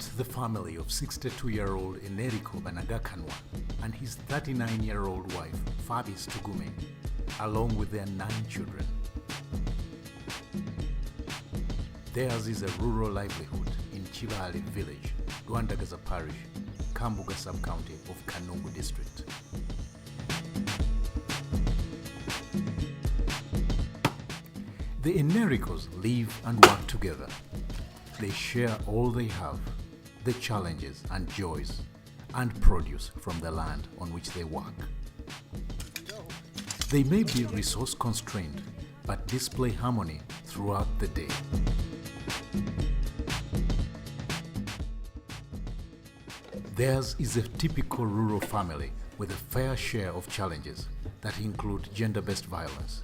Meet the family of 62-year-old Eneriko Banagakanwa and his 39-year-old wife, Fabis Tugume, along with their 9 children. Theirs is a rural livelihood in Chibale village, Rwandagaza parish, Kambuga sub-county of Kanungu district. The Enerikos live and work together. They share all they have, the challenges and joys, and produce from the land on which they work. They may be resource constrained, but display harmony throughout the day. Theirs is a typical rural family with a fair share of challenges that include gender-based violence.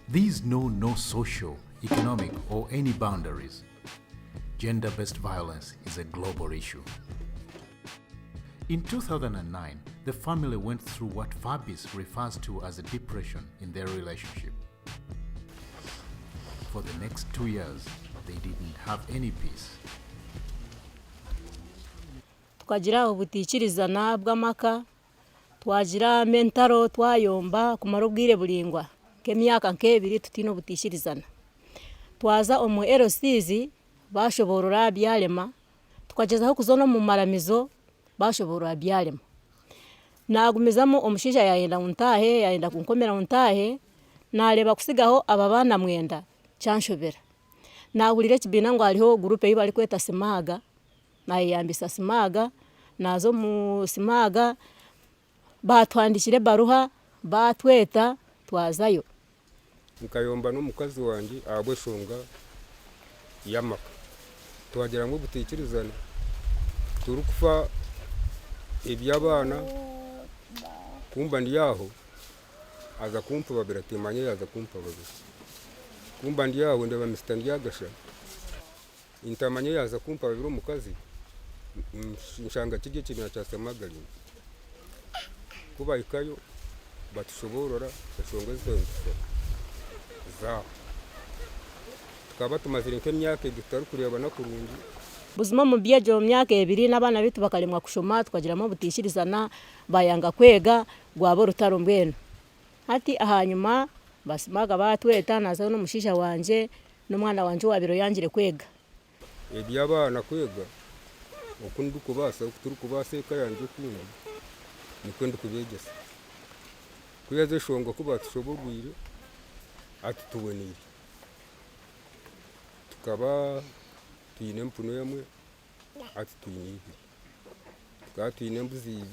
These know no social, economic, or any boundaries. Gender-based violence is a global issue. In 2009, the family went through what Fabis refers to as a depression in their relationship. For the next 2 years, they didn't have any peace. Tukagira ubutikirizana bw'amaka, twagira mentaro twayomba kumara ubwire bulingwa k'emyaka nk'ebiri tutino butikirizana. Twaza omu LCs bashoborora byalema, tukagezaho kuzono mu maramizo bashoborora byalema. Nagumizamo omushija yayenda untahe, yayenda kunkomera untahe, nareba kusigaho ababana mwenda cyanshobera. Nahurire kibina ngo hariho groupe y'ibali kweta SMAG, nayambisa SMAG, nazo mu SMAG batwandikire baruha, batweta twazayo. Mukayomba n'umukazi wanjye abweshonga yamaka. Twagira ngo butikirizana. Turukufa ibyabana kumba ndiyaho aza kumpa babira temanye yaza kumpa babira. Kumba ndiyaho ndeba Mr. Ndyagasha. Intamanye yaza kumpa babira umukazi. Nshanga kijye kimya cya SMAG. Kuba ikayo batushoborora bashonga zitondetse. Za tukaba tumazire nk'emyaka dutari kureba na kurungi. Buzima mu byejo myaka 2 n'abana bitu bakalemwa kushoma twagiramo butishirizana bayanga kwega gwabo rutaro mbweno. Ati ahanyuma basimaga batweta naza no mushisha wanje n'umwana wanje wabiro yangire kwega. Ebyabana kwega okundu kubasa okuturu kubase kayanje kuno nikwenda kubegesa. Kuyeze shonga kuba tushoborwire ati tuwenire. Tukaba tuyine mpuno yamwe ati tuyine. Tukaba tuyine mbuzi 2.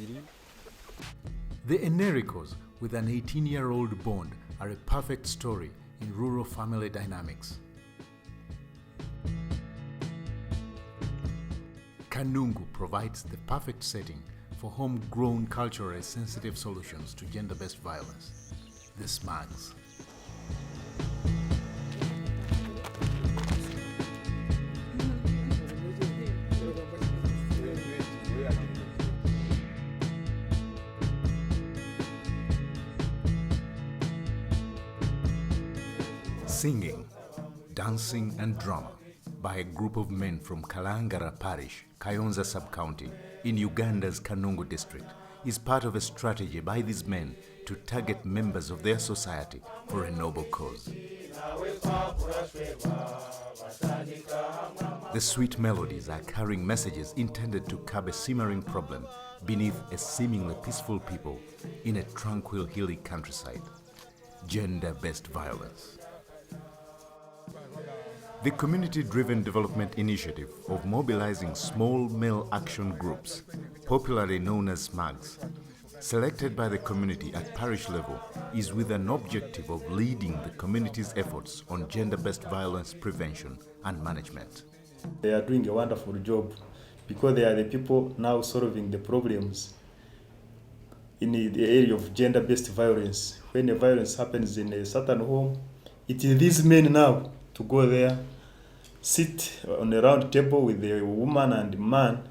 The Enerikos, with an 18-year-old bond, are a perfect story in rural family dynamics. Kanungu provides the perfect setting for homegrown culturally sensitive solutions to gender-based violence, the SMAGs. Singing, dancing and drama by a group of men from Kalangara parish, Kayonza sub-county, in Uganda's Kanungu district, is part of a strategy by these men to target members of their society for a noble cause. The sweet melodies are carrying messages intended to curb a simmering problem beneath a seemingly peaceful people in a tranquil hilly countryside: gender-based violence. The community-driven development initiative of mobilizing small male action groups, popularly known as SMAGs, selected by the community at parish level, is with an objective of leading the community's efforts on gender-based violence prevention and management. They are doing a wonderful job because they are the people now solving the problems in the area of gender-based violence. When a violence happens in a certain home, it is these men now to go there, sit on a round table with the woman and man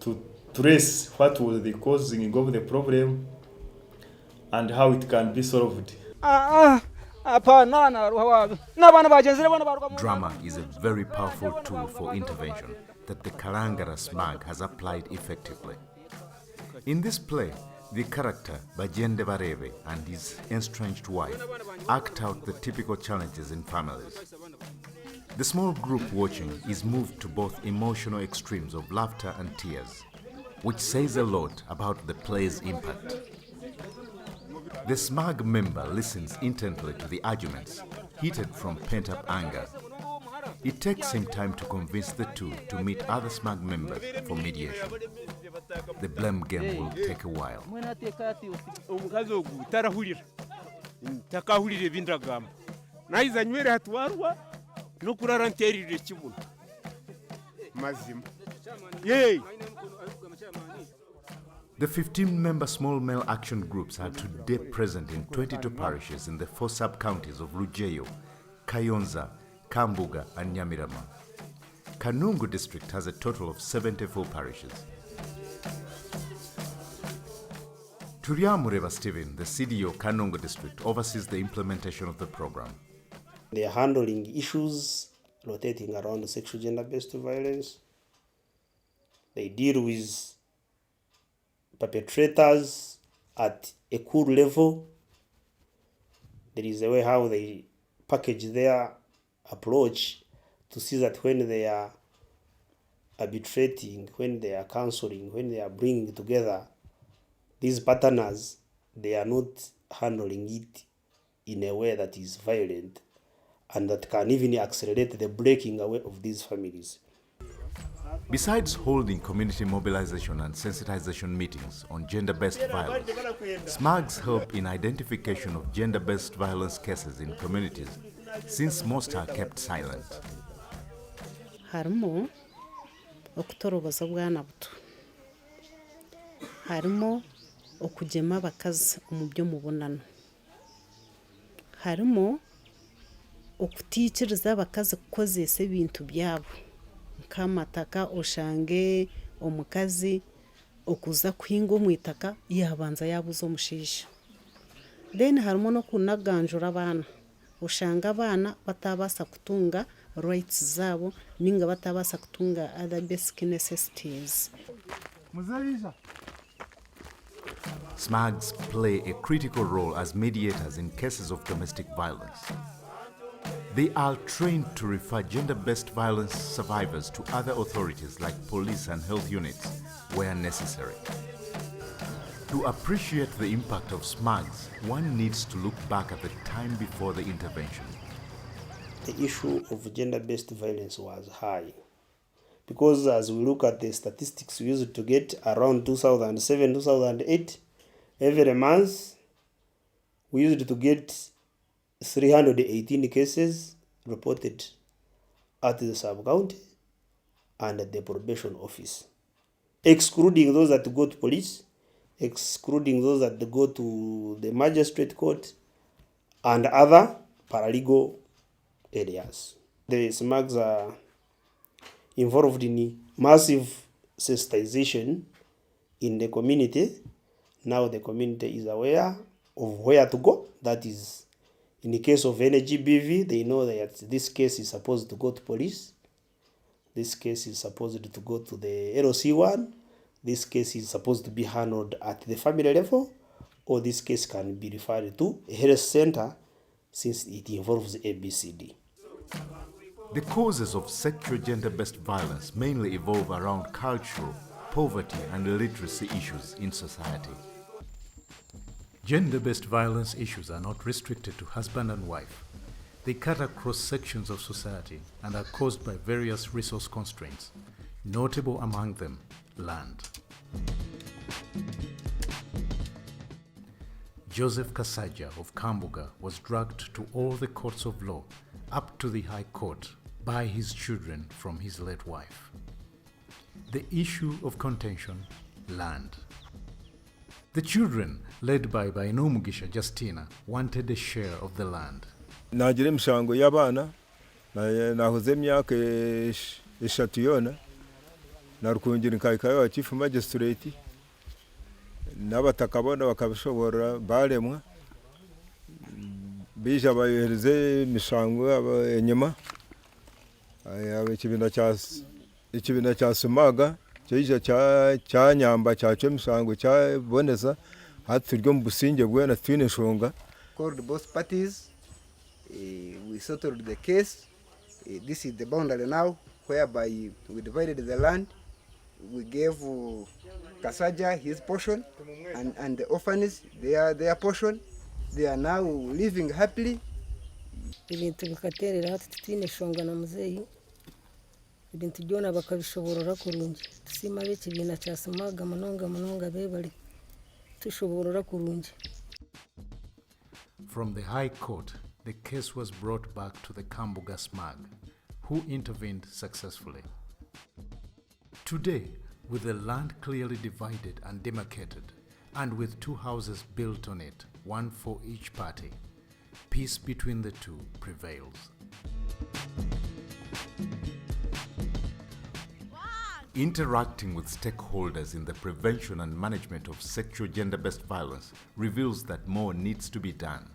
to trace what was the causing of the problem and how it can be solved. Drama is a very powerful tool for intervention that the Kalangara SMAG has applied effectively. In this play, the character Bajende Barebe and his estranged wife act out the typical challenges in families. The small group watching is moved to both emotional extremes of laughter and tears, which says a lot about the play's impact. The SMAG member listens intently to the arguments, heated from pent-up anger. It takes him time to convince the two to meet other SMAG members for mediation. The blame game will take a while. The 15-member small male action groups are today present in 22 parishes in the 4 sub-counties of Rujeyo, Kayonza, Kambuga and Nyamirama. Kanungu district has a total of 74 parishes. Turiamureba Stephen, the CDO Kanungu district, oversees the implementation of the program. They are handling issues rotating around sexual gender-based violence. They deal with perpetrators at a cool level. There is a way how they package their approach to see that when they are arbitrating, when they are counseling, when they are bringing together these partners, they are not handling it in a way that is violent and that can even accelerate the breaking away of these families. Besides holding community mobilization and sensitization meetings on gender-based violence, SMAGs help in identification of gender-based violence cases in communities, since most are kept silent. Harimo okutoroboza bwana buto. Harimo okugema abakazi mu byo mubonano. Harimo okutiikiriza abakazi kukozesa ebintu byabo. Kamataka oshange omukazi okuza kuhinga omwitaka yabanza yabuza omushisha. Then harimo no kunaganjura abana. Oshanga abana batabasa kutunga rights zabo ninga batabasa kutunga other basic necessities. SMAGs play a critical role as mediators in cases of domestic violence. They are trained to refer gender-based violence survivors to other authorities like police and health units where necessary. To appreciate the impact of SMAGs, one needs to look back at the time before the intervention. The issue of gender-based violence was high because as we look at the statistics we used to get around 2007, 2008, every month we used to get 318 cases reported at the sub-county and at the probation office, excluding those that go to police, excluding those that go to the magistrate court and other paralegal areas. The SMAGs are involved in massive sensitization in the community. Now the community is aware of where to go. That is, in the case of NGBV, they know that this case is supposed to go to police. This case is supposed to go to the LOC1. This case is supposed to be handled at the family level, or this case can be referred to a health center since it involves ABCD. The causes of sexual gender-based violence mainly evolve around cultural, poverty and illiteracy issues in society. Gender-based violence issues are not restricted to husband and wife. They cut across sections of society and are caused by various resource constraints, notable among them, land. Joseph Kasaja of Kambuga was dragged to all the courts of law, up to the High Court, by his children from his late wife. The issue of contention, land. The children, led by Bainomugisha Justina, wanted a share of the land. Nagira emishango y'abana nahoze emyaka 3 yona narukungira nkayikayo wa chief magistrate n'abatakabona bakabishobora baremwa bija bayohereze imishango inyuma ikibina cya SMAG cyija cya nyamba cyacu imishango cyaboneza hati ryo mu businge bwe na twine shonga. Called both parties. We settled the case. This is the boundary now, whereby we divided the land. We gave Kasaja his portion, and the orphans their portion. They are now living happily. Ibintu bikaterera hati twine shonga na muzeyi. Ibintu byona bakabishoborora kurungi. Tusima biki bina cya SMAG munonga bebali. Tushoborora kurungi. From the High Court, the case was brought back to the Kanungu SMAG, who intervened successfully. Today, with the land clearly divided and demarcated, and with 2 houses built on it, one for each party, peace between the two prevails. Interacting with stakeholders in the prevention and management of sexual gender-based violence reveals that more needs to be done.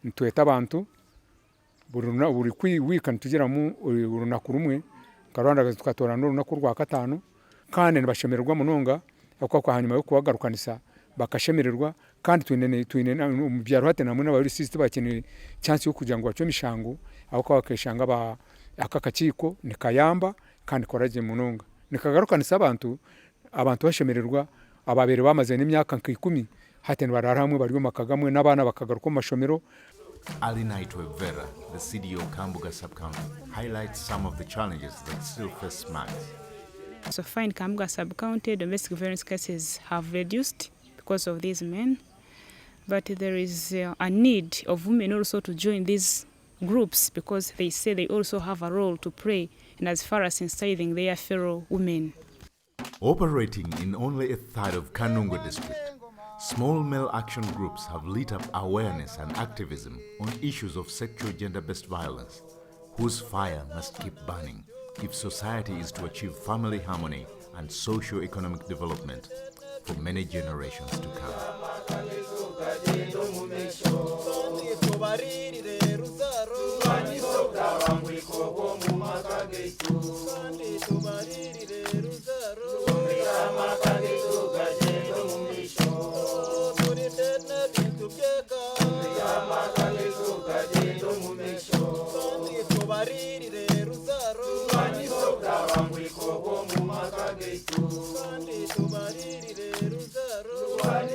Ntweta abantu buri kwika ntugiramo urunaku rumwe karwanda tukatora n'urunaku rwa gatanu kandi nibashemererwa munonga akwa hanyuma yo kubagarukanisa bakashemererwa kandi twine mu byaro hate namwe n'abari sisi bakeneye chance yo kugira ngo baco mishango aho kwa bakeshanga akakakiko nikayamba kandi koraje munonga nikagarukanisa abantu bashemererwa ababere bamaze n'imyaka 10 hate barara hamwe bari makagamwe n'abana bakagaruka mu mashomero. Alinaitwe Vera, the CDO Kanungu sub-county, highlights some of the challenges that still face SMAGs. So far in Kanungu sub-county, domestic violence cases have reduced because of these men, but there is a need of women also to join these groups because they say they also have a role to play and as far as sensitizing their fellow women. Operating in only a third of Kanungu district, small male action groups have lit up awareness and activism on issues of sexual gender-based violence, whose fire must keep burning if society is to achieve family harmony and socio-economic development for many generations to come. Tubariri ruzaro, wani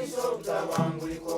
sobda wanguli ko